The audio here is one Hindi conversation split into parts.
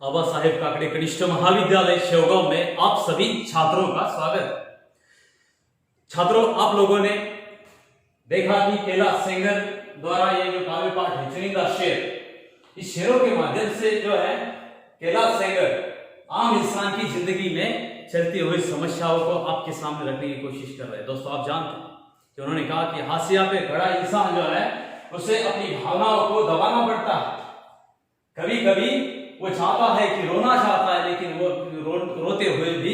बाबा साहेब काकड़े कनिष्ठ महाविद्यालय शेवगांव में आप सभी छात्रों का स्वागत। छात्रों, आप लोगों ने देखा कि कैलाश सेंगर द्वारा ये जो काव्य पाठ है चुनिंदा शेर, इस शेरों के माध्यम से जो है कैलाश सेंगर आम इंसान की जिंदगी में चलती हुई समस्याओं को आपके सामने रखने की कोशिश कर रहे हैं। दोस्तों, आप जानते हैं कि उन्होंने कहा कि हाशिया पे खड़ा इंसान जो है उसे अपनी भावनाओं को दबाना पड़ता है। कभी कभी वो चाहता है कि रोना चाहता है, लेकिन वो रोते हुए भी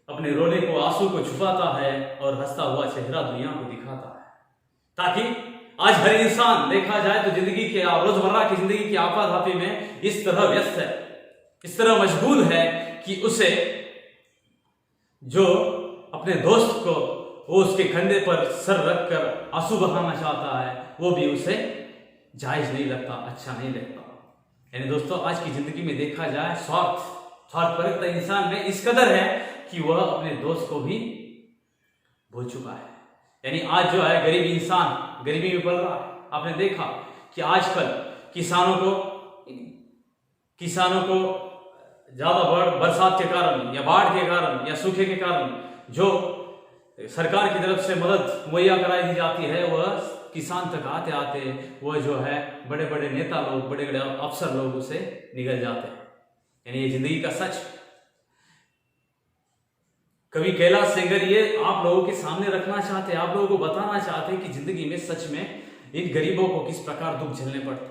अपने रोने को, आंसू को छुपाता है और हंसता हुआ चेहरा दुनिया को दिखाता है, ताकि आज हर इंसान देखा जाए तो जिंदगी के रोजमर्रा की जिंदगी की आपाधापी में इस तरह व्यस्त है, इस तरह मशगूल है कि उसे जो अपने दोस्त को वो उसके कंधे पर सर रखकर आंसू बहाना चाहता है, वो भी उसे जायज नहीं लगता, अच्छा नहीं लगता। यानी दोस्तों, आज की जिंदगी में देखा जाए स्वार्थपरकता इंसान में इस कदर है कि वह अपने दोस्त को भी भूल चुका है। यानी आज जो है गरीब इंसान गरीबी में पल रहा है। आपने देखा कि आजकल किसानों को ज्यादा बरसात के कारण या बाढ़ के कारण या सूखे के कारण जो सरकार की तरफ से मदद मुहैया कराई दी जाती है, वह किसान तक आते आते वह जो है बड़े बड़े नेता लोग, बड़े बड़े अफसर लोग उसे निगल जाते हैं। यानी ये जिंदगी का सच। कवि कैलाश सेंगर ये आप लोगों के सामने रखना चाहते, आप लोगों को बताना चाहते कि जिंदगी में सच में इन गरीबों को किस प्रकार दुख झेलने पड़ते।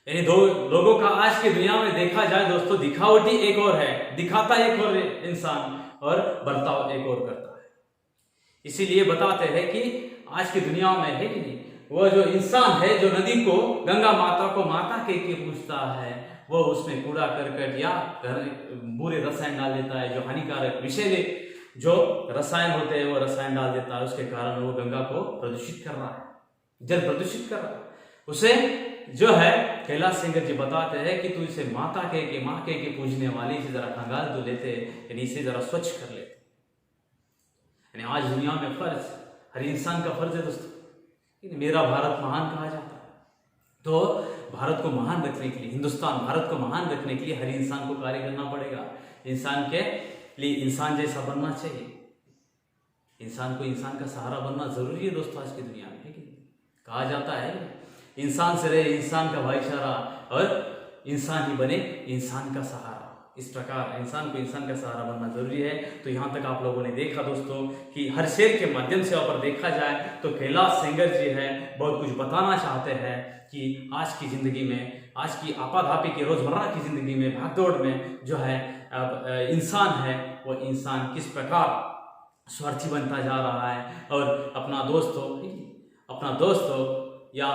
यानी दो लोगों का आज की दुनिया में देखा जाए दोस्तों, दिखावटी एक और है, दिखाता एक और इंसान और बर्ताव एक और करता है। इसीलिए बताते हैं कि आज की दुनिया में है कि नहीं, वह जो इंसान है जो नदी को, गंगा माता को माता कह के पूछता है, वह उसमें कूड़ा करकट या बुरे रसायन डाल देता है, जो हानिकारक विषैले जो रसायन होते हैं वो रसायन डाल देता है। उसके कारण वो गंगा को प्रदूषित कर रहा है, जल प्रदूषित कर रहा है। उसे जो है कैलाश सेंगर जी बताते हैं कि तू इसे माता कह के, माँ कह के पूजने वाली इसे जरा खंगाल तो लेते, यानी इसे जरा स्वच्छ कर लेते। यानी आज दुनिया में फर्ज, हर इंसान का फर्ज है दोस्तों, मेरा भारत महान कहा जाता है, तो भारत को महान रखने के लिए, हिंदुस्तान भारत को महान रखने के लिए हर इंसान को कार्य करना पड़ेगा। इंसान के लिए इंसान जैसा बनना चाहिए, इंसान को इंसान का सहारा बनना जरूरी है दोस्तों आज की दुनिया में, है कि कहा जाता है इंसान से रहे इंसान का भाईचारा और इंसान ही बने इंसान का सहारा। इस प्रकार इंसान को इंसान का सहारा बनना जरूरी है। तो यहाँ तक आप लोगों ने देखा दोस्तों कि हर शेर के माध्यम से अगर देखा जाए तो कैलाश सेंगर जी है बहुत कुछ बताना चाहते हैं कि आज की जिंदगी में, आज की आपाधापी की रोजमर्रा की जिंदगी में, भागदौड़ में जो है इंसान है, वो इंसान किस प्रकार स्वार्थी बनता जा रहा है और अपना दोस्त हो या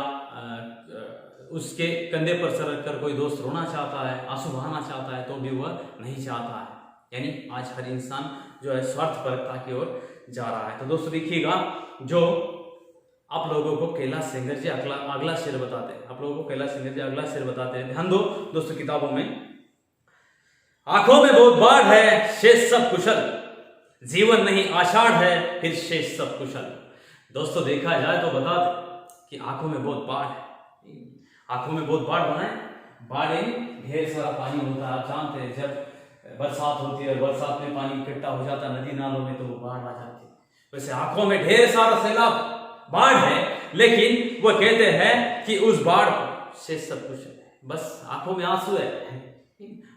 उसके कंधे पर सर रखकर कोई दोस्त रोना चाहता है, आंसू बहाना चाहता है, तो भी वह नहीं चाहता है। यानी आज हर इंसान जो है स्वार्थपरकता की ओर जा रहा है। तो दोस्तों देखिएगा, जो आप लोगों को कैलाश सेंगर जी अगला शेर बताते हैं, आप लोगों को कैलाश सेंगर जी अगला शेर बताते हैं। ध्यान दो दोस्तों किताबों में, आंखों में बहुत बाढ़ है, शेष सब कुशल, जीवन नहीं आषाढ़ है, फिर शेष सब कुशल। दोस्तों देखा जाए तो बता दें कि आंखों में बहुत बाढ़ है। आंखों में बहुत बाढ़ होना है, बाढ़ ढेर सारा पानी होता है। आप जानते हैं जब बरसात होती है, बरसात में पानी इकट्ठा हो जाता है नदी नालों में, तो वो बाढ़ आ जाती है। वैसे आंखों में ढेर सारा सैलाब बाढ़ है, लेकिन वो कहते हैं कि उस बाढ़ को शेष सब कुशल है। बस आंखों में आंसू है,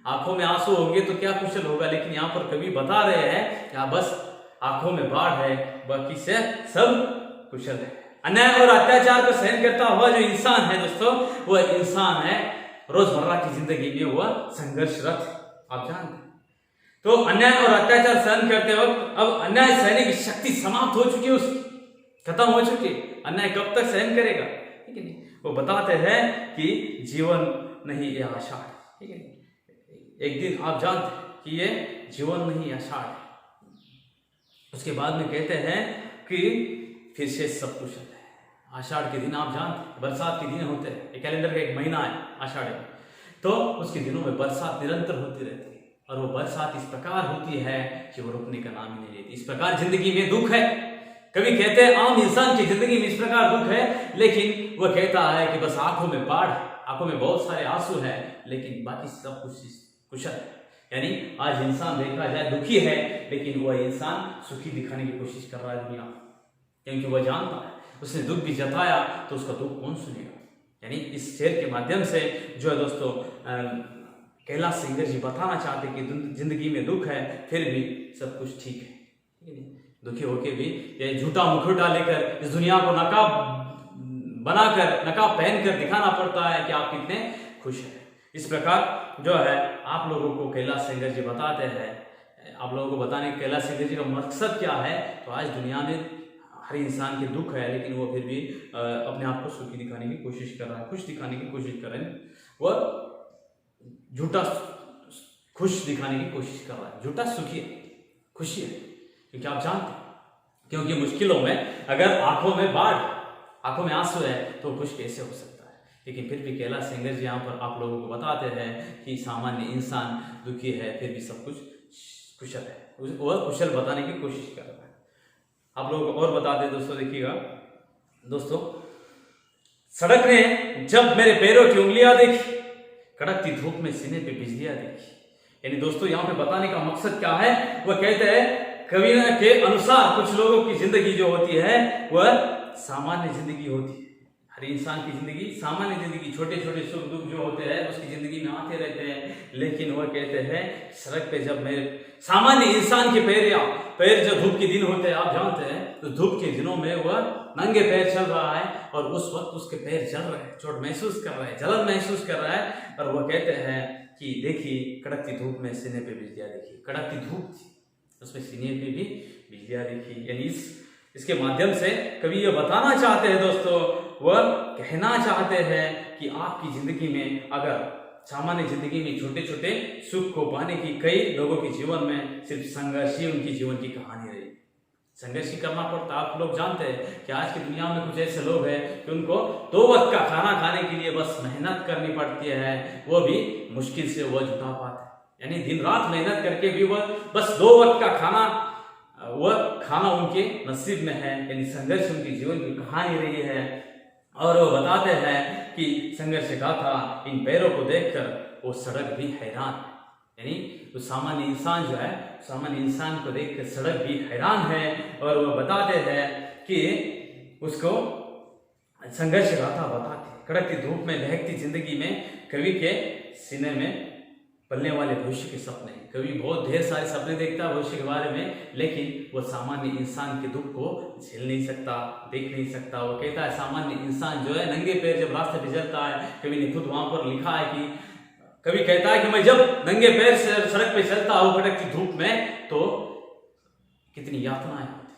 आंखों में आंसू होंगे तो क्या कुशल होगा। लेकिन यहाँ पर कवि बता रहे हैं कि बस आंखों में बाढ़ है, बाकी से सब कुशल है। अन्याय और अत्याचार को सहन करता हुआ जो इंसान है दोस्तों, वह इंसान है रोजमर्रा की जिंदगी में वह संघर्षरत। आप जानते हैं, तो अन्याय और अत्याचार सहन करते वक्त अब अन्याय सहने की शक्ति समाप्त हो चुकी है, उसकी खत्म हो चुकी है। अन्याय कब तक सहन करेगा, ठीक है नहीं। वो बताते हैं कि जीवन नहीं ये आषाढ़, ठीक है। एक दिन आप जानते हैं कि ये जीवन नहीं आषाढ़ है। उसके बाद में कहते हैं कि फिर से सब कुशल है। आषाढ़ के दिन आप जानते, बरसात के दिन होते हैं, कैलेंडर का एक महीना है आषाढ़ में, तो उसके दिनों में बरसात निरंतर होती रहती है। और वो बरसात इस प्रकार होती है कि वो रुकने का नाम ही नहीं लेती। इस प्रकार जिंदगी में दुख है। कभी कहते हैं आम इंसान की जिंदगी में इस प्रकार दुख है, लेकिन वो कहता है कि बस आंखों में बाढ़, आंखों में बहुत सारे आंसू हैं, लेकिन बाकी सब कुछ कुशल है। यानी आज इंसान देखा जाए दुखी है, लेकिन वह इंसान सुखी दिखाने की कोशिश कर रहा है दुनिया, क्योंकि वह जानता है उसने दुख भी जताया तो उसका दुख कौन सुनेगा। यानी इस शेर के माध्यम से जो है दोस्तों कैलाश सेंगर जी बताना चाहते कि जिंदगी में दुख है फिर भी सब कुछ ठीक है। दुखी होके भी ये झूठा मुखौटा लेकर इस दुनिया को नकाब बनाकर, नकाब पहनकर दिखाना पड़ता है कि आप कितने खुश हैं। इस प्रकार जो है आप लोगों को कैलाश सेंगर जी बताते हैं, आप लोगों को बताने के कैलाश सेंगर जी का मकसद क्या है। तो आज दुनिया में हर इंसान के दुख है, लेकिन वो फिर भी अपने आप को सुखी दिखाने की कोशिश कर रहा है, खुश दिखाने की कोशिश कर रहे हैं। वह झूठा खुश दिखाने की कोशिश कर रहा है, झूठा सुखी है, खुशी है, क्योंकि आप जानते हैं, क्योंकि मुश्किलों में अगर आंखों में बाढ़, आंखों में आंसू है तो खुश कैसे हो सकता है। लेकिन फिर भी कैलाश सेंगर जी यहाँ पर आप लोगों को बताते हैं कि सामान्य इंसान दुखी है फिर भी सब कुछ कुशल है, वह कुशल बताने की कोशिश कर रहा है। आप लोगों को और बताते हैं दोस्तों, देखिएगा दोस्तों, सड़क ने जब मेरे पैरों की उंगलियां देखी, कड़कती धूप में सीने पे बिजलियां देखी। यानी दोस्तों यहाँ पे बताने का मकसद क्या है, वह कहते हैं कवि के अनुसार कुछ लोगों की जिंदगी जो होती है वह सामान्य जिंदगी होती है। हर इंसान की जिंदगी सामान्य जिंदगी, छोटे छोटे सुख दुख जो होते हैं उसकी जिंदगी में आते रहते हैं। लेकिन वह कहते हैं सड़क पे जब मेरे सामान्य इंसान के पैर जो धूप के दिन होते हैं, आप जानते हैं, तो धूप के दिनों में वह नंगे पैर चल रहा है और उस वक्त उसके पैर जल रहे हैं, चोट महसूस कर रहा है, जलन महसूस कर रहा है। और वह कहते हैं कि देखिए कड़कती धूप में सीने पे बिजलियां देखी, कड़कती धूप थी उसमें सीने पे भी बिजलियां देखी। यानी इसके माध्यम से कवि ये बताना चाहते हैं दोस्तों, वह कहना चाहते हैं कि आपकी जिंदगी में अगर सामान्य जिंदगी में छोटे छोटे सुख को पाने की कई लोगों के जीवन में सिर्फ संघर्ष ही उनकी जीवन की कहानी रही, संघर्ष ही करना पड़ता। आप लोग जानते हैं कि आज की दुनिया में कुछ ऐसे लोग हैं कि उनको 2 वक्त का खाना खाने के लिए बस मेहनत करनी पड़ती है, वो भी मुश्किल से वह जुटा पाते हैं। यानी दिन रात मेहनत करके भी वह बस 2 वक्त का खाना उनके नसीब में है। यानी संघर्ष उनकी जीवन की कहानी रही है। और वो बताते हैं कि संघर्ष का था इन पैरों को देखकर वो सड़क भी हैरान, यानी तो सामान्य इंसान जो है, सामान्य इंसान को देखकर सड़क भी हैरान है। और वो बताते हैं कि उसको संघर्ष गाथा बताते, कड़कती धूप में बहकती जिंदगी में कवि के सीने में पलने वाले भविष्य के सपने। कवि बहुत ढेर सारे सपने देखता है भविष्य के बारे में, लेकिन वो सामान्य इंसान के दुख को झेल नहीं सकता, देख नहीं सकता। वो कहता है सामान्य इंसान जो है नंगे पैर जब रास्ते पे चलता है, कवि ने खुद वहां पर लिखा है कि कवि कहता है कि मैं जब नंगे पैर से सड़क पे चलता हूं कड़कती धूप में तो कितनी यातनाएं होती,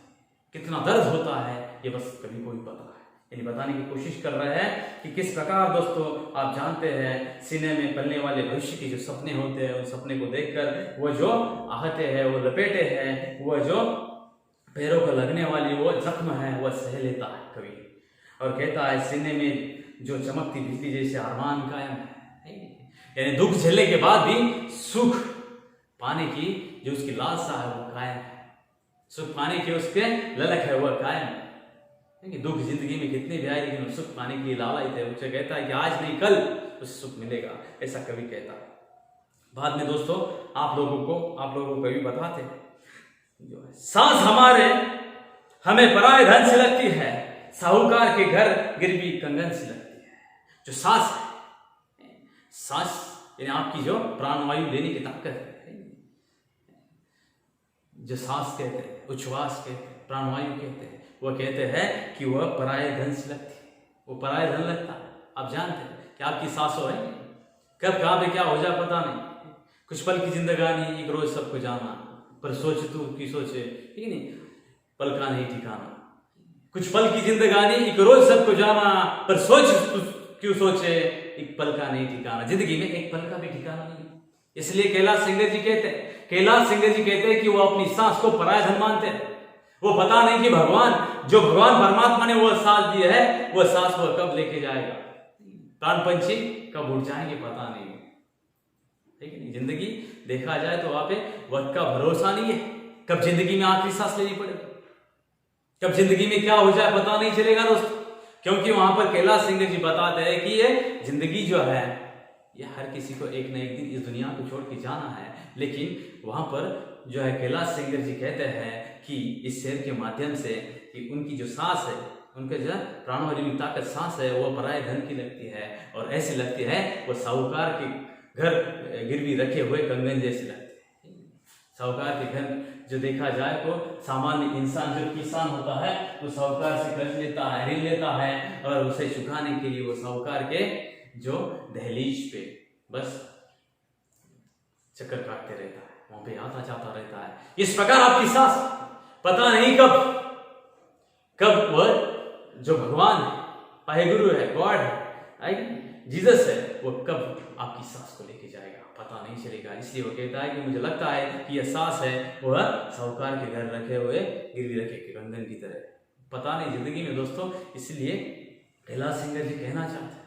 कितना दर्द होता है, ये बस कवि को ही पता है। यानी बताने की कोशिश कर रहे हैं कि किस प्रकार दोस्तों आप जानते हैं सीने में पलने वाले भविष्य के जो सपने होते हैं, उस सपने को देखकर वो जो आहते हैं, वो लपेटे हैं, वो जो पैरों को लगने वाली वो जख्म है वह सह लेता है कवि। और कहता है सीने में जो चमकती बिजली जैसे अरमान कायम है। यानी दुख झेलने के बाद भी सुख पाने की जो उसकी लालसा है वो कायम है, सुख पाने की उसके ललक है वह कायम है। दुख जिंदगी में कितने भी आए लेकिन सुख पाने के लिए लालच है, उसे कहता है कि आज नहीं कल उसे सुख मिलेगा, ऐसा कवि कहता है। बाद में दोस्तों आप लोगों को कवि बताते हैं जो है सांस हमारे हमें पराये धन से लगती है, साहूकार के घर गिरवी कंगन से लगती है। जो सांस है, सांस यानी आपकी जो प्राणवायु लेने की ताकत है, जो सांस कहते हैं, उच्छ्वास कहते हैं, प्राणवायु कहते हैं, वह कहते हैं कि वह पराये धन से लगती है, वो पराये धन लगता है। आप जानते हैं कि आपकी सांसों है कब कहाँ पे क्या हो जाए पता नहीं। कुछ पल की जिंदगानी एक रोज सबको जाना, पर सोच तू की सोचे, ठीक नहीं, पल का नहीं ठिकाना। कुछ पल की जिंदगानी एक रोज सबको जाना, पर सोच तू क्यों सोचे, एक पल का नहीं ठिकाना। जिंदगी में एक पल का भी ठिकाना नहीं। इसलिए कैलाश सेंगर जी कहते हैं कि वो अपनी सांस को पराया धन मानते हैं। वो पता नहीं कि जो भगवान परमात्मा ने वो सांस दी है, वो सांस वो कब लेके जाएगा, प्राण पंछी कब उड़ जाएंगे पता नहीं। ठीक है, जिंदगी देखा जाए तो वहां पे वक्त का भरोसा नहीं है, कब जिंदगी में आखिरी सांस लेनी पड़ेगी, कब जिंदगी में क्या हो जाए पता नहीं चलेगा दोस्तों। क्योंकि वहां पर कैलाश सेंगर जी बताते हैं कि ये जिंदगी जो है ये हर किसी को एक न एक दिन इस दुनिया को छोड़ के जाना है। लेकिन वहां पर जो है कैलाश सेंगर जी कहते हैं कि इस शेर के माध्यम से कि उनकी जो सांस है, उनके जो प्राणों वाली ताकत सांस है, वो पराये धन की लगती है और ऐसी लगती है वो साहूकार के घर गिरवी रखे हुए कंगन जैसे लगते हैं। साहूकार के घर जो देखा जाए तो सामान्य इंसान जो किसान होता है वो साहूकार से कर्ज लेता है, ऋण लेता है और उसे चुकाने के लिए वो साहूकार के जो दहलीज पे बस चक्कर काटते रहता है, वहां पे आता जाता रहता है। इस प्रकार आपकी सांस पता नहीं कब वह जो भगवान है, वाहेगुरु है, गॉड है, जीसस है, वो कब आपकी सांस को लेके जाएगा पता नहीं चलेगा। इसलिए वो कहता है कि मुझे लगता है कि यह सांस है वह साहूकार के घर रखे हुए गिरवी रखे के कंगन की तरह, पता नहीं जिंदगी में दोस्तों। इसलिए कैलाश सेंगर जी कहना चाहते हैं,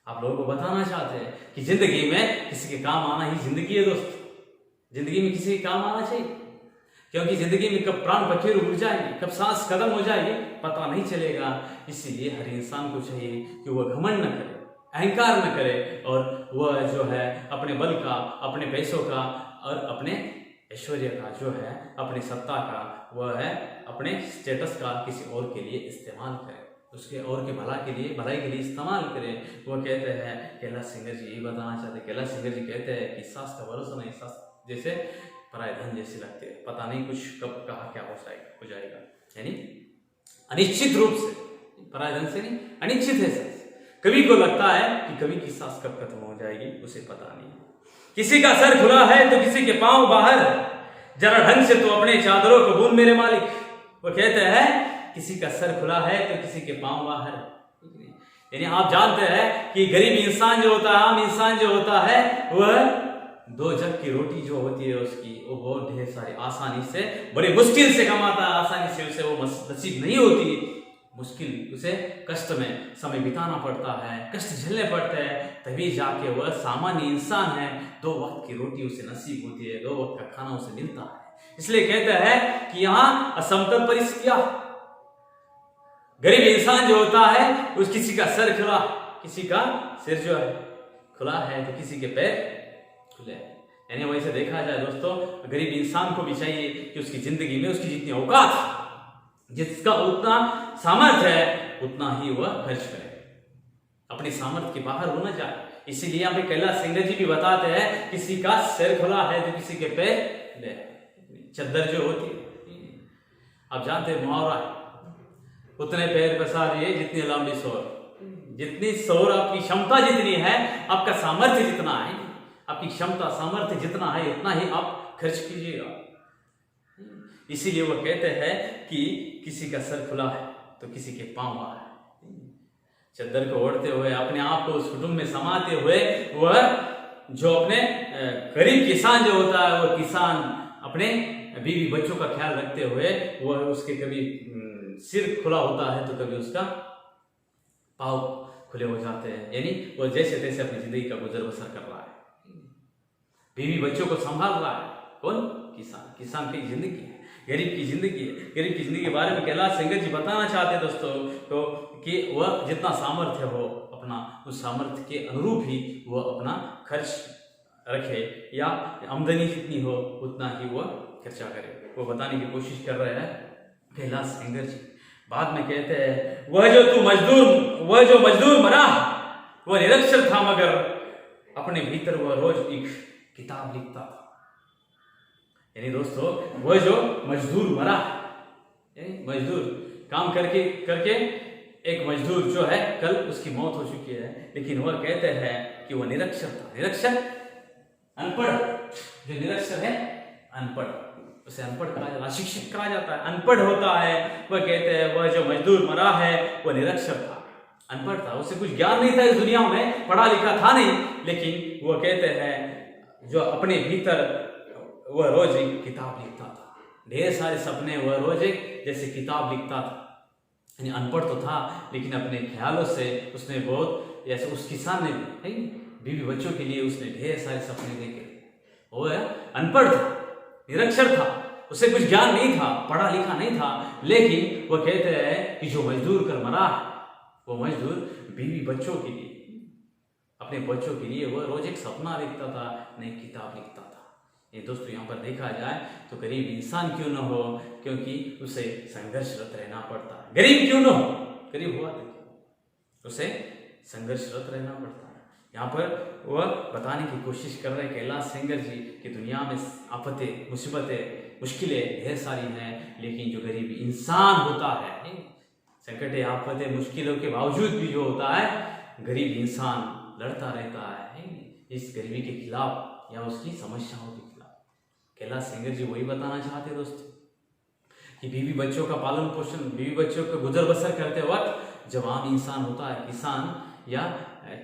आप लोगों को बताना चाहते हैं कि जिंदगी में किसी के काम आना ही जिंदगी है दोस्तों। जिंदगी में किसी के काम आना चाहिए, क्योंकि जिंदगी में कब प्राण पखेरु उड़ जाएगी, कब सांस खत्म हो जाएगी पता नहीं चलेगा। इसीलिए हर इंसान को चाहिए कि वह घमंड न करे, अहंकार न करे और वह जो है अपने बल का, अपने पैसों का और अपने ऐश्वर्य का जो है, अपने सत्ता का, वह है अपने स्टेटस का किसी और के लिए इस्तेमाल करे, उसके और के भलाई के लिए इस्तेमाल करें। वो कहते हैं, कैलाश सेंगर जी यही बताना चाहते हैं। कैलाश सेंगर जी कहते हैं कि सांस का भरोसा नहीं, सांस जैसे पराये धन जैसे लगते हैं, पता नहीं कुछ कब कहाँ क्या हो जाएगा। यानी अनिश्चित रूप से, पराये धन से नहीं, अनिश्चित है सांस। कभी को लगता है कि कभी की सांस कब खत्म हो जाएगी उसे पता नहीं। किसी का सर खुला है तो किसी के पांव बाहर, जरा ढंग से तो अपने चादरों को बूंद मेरे मालिक। वो कहते हैं किसी का सर खुला है तो किसी के पांव बाहर। यानी आप जानते हैं कि गरीब इंसान जो होता है, आम इंसान जो होता है, वह 2 जग की रोटी जो होती है उसकी, वो बहुत ढेर सारी आसानी से, बड़े मुश्किल से कमाता है, आसानी से उसे वो नसीब नहीं होती। मुश्किल, उसे कष्ट में समय बिताना पड़ता है, कष्ट झेलने पड़ते हैं, तभी जाके वह सामान्य इंसान है, 2 वक्त की रोटी उसे नसीब होती है, 2 वक्त का खाना उसे मिलता है। इसलिए कहते हैं कि यहाँ असमतल परिस्थितियां, गरीब इंसान जो होता है उस किसी का सर खुला, किसी का सिर जो है खुला है तो किसी के पैर खुले। यानी वैसे देखा जाए दोस्तों, गरीब इंसान को भी चाहिए कि उसकी जिंदगी में उसकी जितनी औकात, जिसका उतना सामर्थ्य है, उतना ही वह खर्च करे, अपने सामर्थ्य के बाहर वो न जाए। इसीलिए यहाँ पे कैलाश सेंगर जी भी बताते हैं, किसी का सिर खुला है तो किसी के पैर खुले। चद्दर जो होती है, आप जानते हैं मुहावरा है, उतने पैर पसारिए जितनी लंबी सोर। जितनी सोर आपकी क्षमता जितनी है, आपका सामर्थ्य जितना है, आपकी क्षमता सामर्थ्य जितना है, उतना ही आप खर्च कीजिएगा। इसीलिए वो कहते हैं कि किसी का सर खुला है तो किसी के पांव बाहर। चद्दर को ओढ़ते हुए, अपने आप को उस कुटुंब में समाते हुए, वह जो अपने गरीब किसान जो होता है, वह किसान अपने बीवी बच्चों का ख्याल रखते हुए, वह उसके कभी सिर खुला होता है तो कभी उसका पांव खुले हो जाते हैं। यानी वह जैसे तैसे अपनी जिंदगी का गुजर बसर कर रहा है, बीवी बच्चों को संभाल रहा है। कौन? किसान। किसान की जिंदगी है, गरीब की जिंदगी है। गरीब की जिंदगी के बारे में कैलाश सेंगर जी बताना चाहते हैं दोस्तों तो कि वह जितना सामर्थ्य हो अपना, उस सामर्थ्य के अनुरूप ही वह अपना खर्च रखे, या आमदनी जितनी हो उतना ही वह खर्चा करे। वो बताने की कोशिश कर रहे हैं कैलाश सेंगर जी। बाद में कहते हैं, वह जो मजदूर मरा वह निरक्षर था, मगर अपने भीतर वह रोज एक किताब लिखता था। यानी दोस्तों, वह जो मजदूर मरा, मजदूर काम करके एक मजदूर जो है कल उसकी मौत हो चुकी है, लेकिन वह कहते हैं कि वह निरक्षर था। निरक्षर अनपढ़, जो निरक्षर है अनपढ़, उसे अनपढ़ कहा जाता है, अशिक्षित कहा जाता है, अनपढ़ होता है। वह कहते हैं वह जो मजदूर मरा है वह निरक्षर था, अनपढ़ था, उसे कुछ ज्ञान नहीं था इस दुनिया में, पढ़ा लिखा था नहीं, लेकिन वह कहते हैं जो अपने भीतर वह रोज एक किताब लिखता था, ढेर सारे सपने, वह रोज एक जैसे किताब लिखता था। यानी अनपढ़ तो था, लेकिन अपने ख्यालों से उसने बहुत, जैसे उस किसान ने भी बीवी बच्चों के लिए उसने ढेर सारे सपने देखे। वो अनपढ़ था, निरक्षर था, उसे कुछ ज्ञान नहीं था, पढ़ा लिखा नहीं था, लेकिन वह कहते हैं कि जो मजदूर कर मरा है वो मजदूर बीवी बच्चों के लिए, अपने बच्चों के लिए वो रोज एक सपना देखता था, नई किताब लिखता था। ये दोस्तों यहाँ पर देखा जाए तो गरीब इंसान क्यों न हो, क्योंकि उसे संघर्षरत रहना पड़ता है। गरीब क्यों न हो, गरीब हुआ तो उसे संघर्षरत रहना पड़ता है। यहाँ पर वह बताने की कोशिश कर रहे कैलाश सेंगर जी कि दुनिया में आफतें, मुसीबतें, मुश्किलें ढेर सारी हैं, लेकिन जो गरीब इंसान होता है, संकटें, आफतें, मुश्किलों के बावजूद भी जो होता है, गरीब इंसान लड़ता रहता है इस गरीबी के खिलाफ या उसकी समस्याओं के खिलाफ। कैलाश सेंगर जी वही बताना चाहते हैं दोस्तों कि बीवी बच्चों का पालन पोषण, बीवी बच्चों का गुजर बसर करते वक्त जब आम इंसान होता है,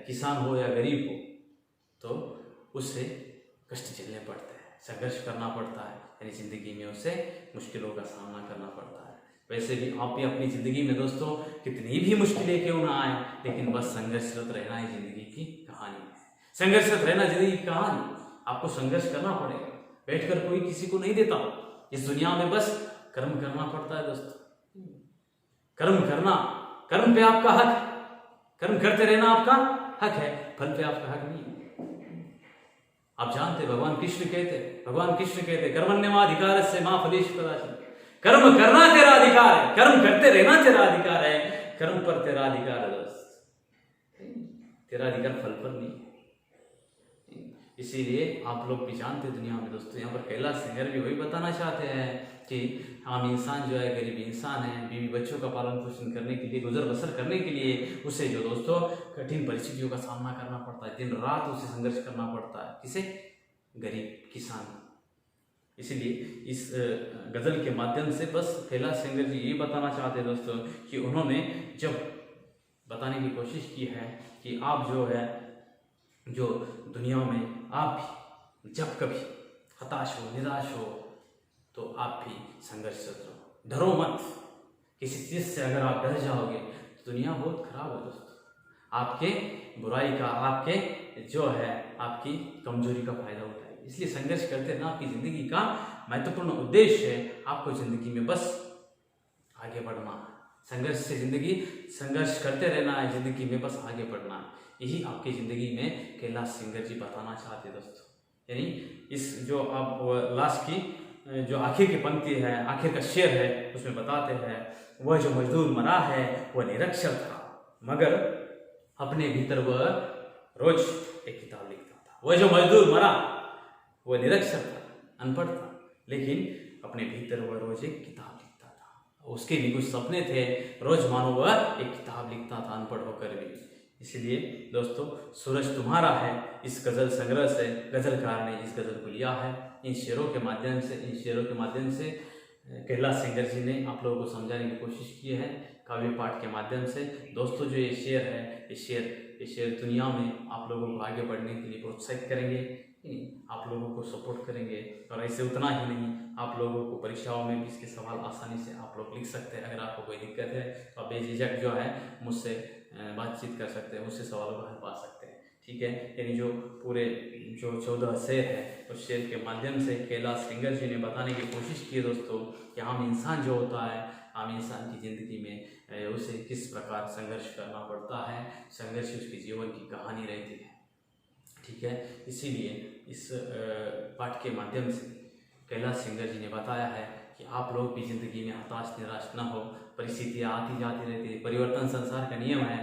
किसान हो या गरीब हो, तो उससे कष्ट झेलने पड़ते हैं, संघर्ष करना पड़ता है, यानी जिंदगी में उसे मुश्किलों का सामना करना पड़ता है। वैसे भी आप भी अपनी जिंदगी में दोस्तों कितनी भी मुश्किलें क्यों ना आए, लेकिन बस संघर्षरत रहना ही जिंदगी की कहानी है। संघर्षरत रहना जिंदगी की कहानी, आपको संघर्ष करना पड़ेगा। बैठकर कोई किसी को नहीं देता इस दुनिया में, बस कर्म करना पड़ता है दोस्तों। कर्म करना, कर्म पे आपका हक, कर्म करते रहना आपका हक है, फल पे आपका हक नहीं है। आप जानते भगवान कृष्ण कहते कर्मण्येवाधिकारस्य मा फलेषु कदाचन। कर्म करना तेरा अधिकार है, कर्म करते रहना तेरा अधिकार है, कर्म पर तेरा अधिकार है दोस्त, तेरा अधिकार फल पर नहीं। इसीलिए आप लोग भी जानते दुनिया में दोस्तों, यहाँ पर कैलाश सेंगर भी वही बताना चाहते हैं कि आम इंसान जो है, गरीब इंसान है, बीवी बच्चों का पालन पोषण करने के लिए, गुजर बसर करने के लिए उसे जो दोस्तों कठिन परिस्थितियों का सामना करना पड़ता है, दिन रात उसे संघर्ष करना पड़ता है। किसे? गरीब किसान। इसीलिए इस गजल के माध्यम से बस कैलाश सेंगर जी ये बताना चाहते हैं दोस्तों कि उन्होंने जब बताने की कोशिश की है कि आप जो है, जो दुनिया में आप भी जब कभी हताश हो, निराश हो, तो आप भी संघर्षरत रहो, डरो मत। किसी चीज से अगर आप डर जाओगे तो दुनिया बहुत खराब है दोस्तों, आपके बुराई का, आपके जो है आपकी कमजोरी का फायदा उठाएगी। इसलिए संघर्ष करते रहना आपकी जिंदगी का महत्वपूर्ण उद्देश्य है। आपको जिंदगी में बस आगे बढ़ना है, संघर्ष करते रहना है, जिंदगी में बस आगे बढ़ना है। यही आपकी जिंदगी में कैलाश सेंगर जी बताना चाहते हैं दोस्तों। यानी इस जो आप लास्ट की जो आखिर की पंक्ति है, आखिर का शेर है, उसमें बताते हैं, वह जो मजदूर मरा है वह निरक्षर था, मगर अपने भीतर वह रोज एक किताब लिखता था। वह जो मजदूर मरा वह निरक्षर था, अनपढ़ था, लेकिन अपने भीतर वह रोज एक किताब लिखता था। उसके भी कुछ सपने थे, रोज मानो वह एक किताब लिखता था, अनपढ़ होकर भी। इसलिए दोस्तों सूरज तुम्हारा है, इस गजल संग्रह से गजलकार ने इस गजल को लिया है। इन शेरों के माध्यम से कैलाश सेंगर जी ने आप लोगों को समझाने की कोशिश की है काव्य पाठ के माध्यम से। दोस्तों जो ये शेर है, ये शेर दुनिया में आप लोगों को आगे बढ़ने के लिए प्रोत्साहित करेंगे, आप लोगों को सपोर्ट करेंगे। और ऐसे उतना ही नहीं, आप लोगों को परीक्षाओं में भी इसके सवाल आसानी से आप लोग लिख सकते हैं। अगर आपको कोई दिक्कत है तो आप बेझिझक जो है मुझसे बातचीत कर सकते हैं, मुझसे सवालों का हल पा सकते हैं, ठीक है। यानी जो पूरे जो 14 शेर है, उस शेर के माध्यम से कैलाश सेंगर जी ने बताने की कोशिश की है दोस्तों कि आम इंसान जो होता है, आम इंसान की ज़िंदगी में उसे किस प्रकार संघर्ष करना पड़ता है, संघर्ष उसके जीवन की कहानी रहती है, ठीक है। इसीलिए इस पाठ के माध्यम से कैलाश सेंगर जी ने बताया है कि आप लोग भी जिंदगी में हताश निराश न हो। परिस्थितियाँ आती जाती रहती है, परिवर्तन संसार का नियम है,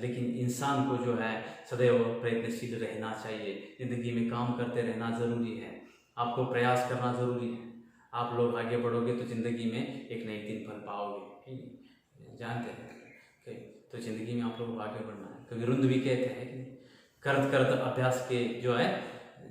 लेकिन इंसान को जो है सदैव प्रयत्नशील रहना चाहिए। जिंदगी में काम करते रहना ज़रूरी है, आपको प्रयास करना ज़रूरी है। आप लोग आगे बढ़ोगे तो ज़िंदगी में एक न एक दिन फल पाओगे, जानते हैं। तो ज़िंदगी में आप लोगों को आगे बढ़ना है। कभी रुंद भी कहते हैं कि करत करत अभ्यास के जो है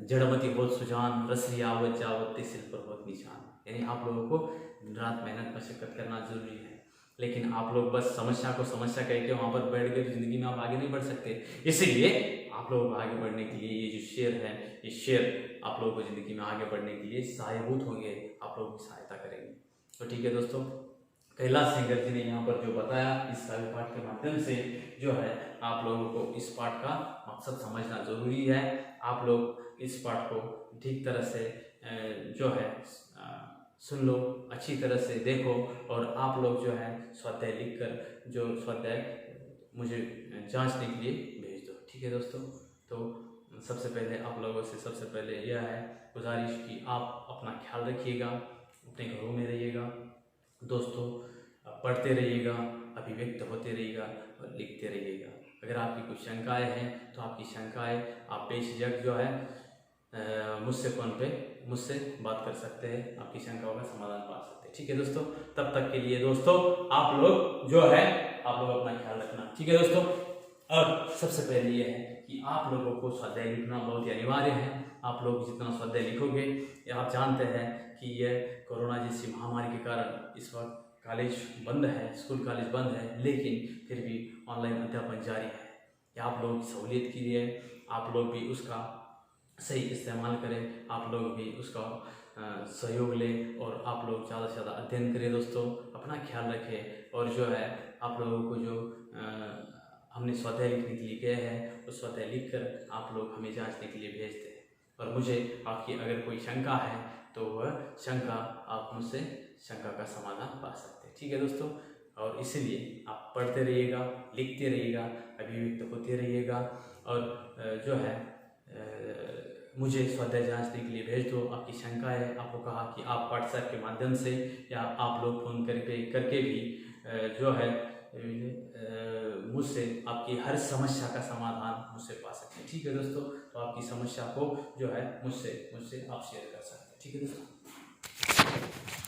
जड़मती होत सुजान, रसली आवत जावत सिल पर होत निशान। यानी आप लोगों को दिन रात मेहनत मशक्कत करना जरूरी है, लेकिन आप लोग बस समस्या को समस्या कह के वहाँ पर बैठ गए, जिंदगी में आप आगे नहीं बढ़ सकते। इसीलिए आप लोगों को आगे बढ़ने के लिए ये जो शेर है, ये शेर आप लोगों को जिंदगी में आगे बढ़ने के लिए सहायभूत होंगे, आप लोगों की सहायता करेंगे। तो ठीक है दोस्तों, कैलाश सेंगर जी ने यहाँ पर जो बताया इस काव्य पाठ के माध्यम से जो है आप लोगों को इस पाठ का मकसद समझना जरूरी है। आप लोग इस पाठ को ठीक तरह से जो है सुन लो, अच्छी तरह से देखो, और आप लोग जो है स्वाध्याय लिखकर जो स्वाध्याय मुझे जांचने के लिए भेज दो। ठीक है दोस्तों, तो सबसे पहले आप लोगों से सबसे पहले यह है गुजारिश कि आप अपना ख्याल रखिएगा, अपने घरों में रहिएगा दोस्तों, पढ़ते रहिएगा, अभिव्यक्त होते रहिएगा और लिखते रहिएगा। अगर आपकी कुछ शंकाएँ हैं तो आपकी शंकाएँ आप बेझिझक जो है मुझसे फ़ोन पे मुझसे बात कर सकते हैं, आपकी शंकाओं का समाधान पा सकते हैं। ठीक है दोस्तों, तब तक के लिए दोस्तों आप लोग जो है आप लोग अपना ख्याल रखना। ठीक है दोस्तों, और सबसे पहले ये है कि आप लोगों को स्वाध्याय लिखना बहुत ही अनिवार्य है। आप लोग जितना स्वाध्याय लिखोगे, आप जानते हैं कि ये कोरोना जैसी महामारी के कारण इस वक्त कॉलेज बंद है, स्कूल कॉलेज बंद है, लेकिन फिर भी ऑनलाइन अध्यापन जारी है। ये आप लोगों की सहूलियत के लिए, आप लोग भी उसका सही इस्तेमाल करें, आप लोग भी उसका सहयोग लें और आप लोग ज़्यादा से ज़्यादा अध्ययन करें दोस्तों, अपना ख्याल रखें। और जो है आप लोगों को जो हमने स्वाध्याय लिखने के लिए गए हैं उस स्वाध्याय लिख कर आप लोग हमें जांचने के लिए भेजते हैं। और मुझे आपकी अगर कोई शंका है तो वह शंका आप मुझसे शंका का समाधान पा सकते हैं। ठीक है दोस्तों, और इसीलिए आप पढ़ते रहिएगा, लिखते रहिएगा, अभिव्यक्त होते रहिएगा और जो है मुझे स्वाध्याय जांचने के लिए भेज दो। आपकी शंका है, आपको कहा कि आप व्हाट्सएप के माध्यम से या आप लोग फ़ोन करके भी जो है मुझसे आपकी हर समस्या का समाधान मुझसे पा सकते हैं। ठीक है दोस्तों, तो आपकी समस्या को जो है मुझसे आप शेयर कर सकते हैं। ठीक है दोस्तों।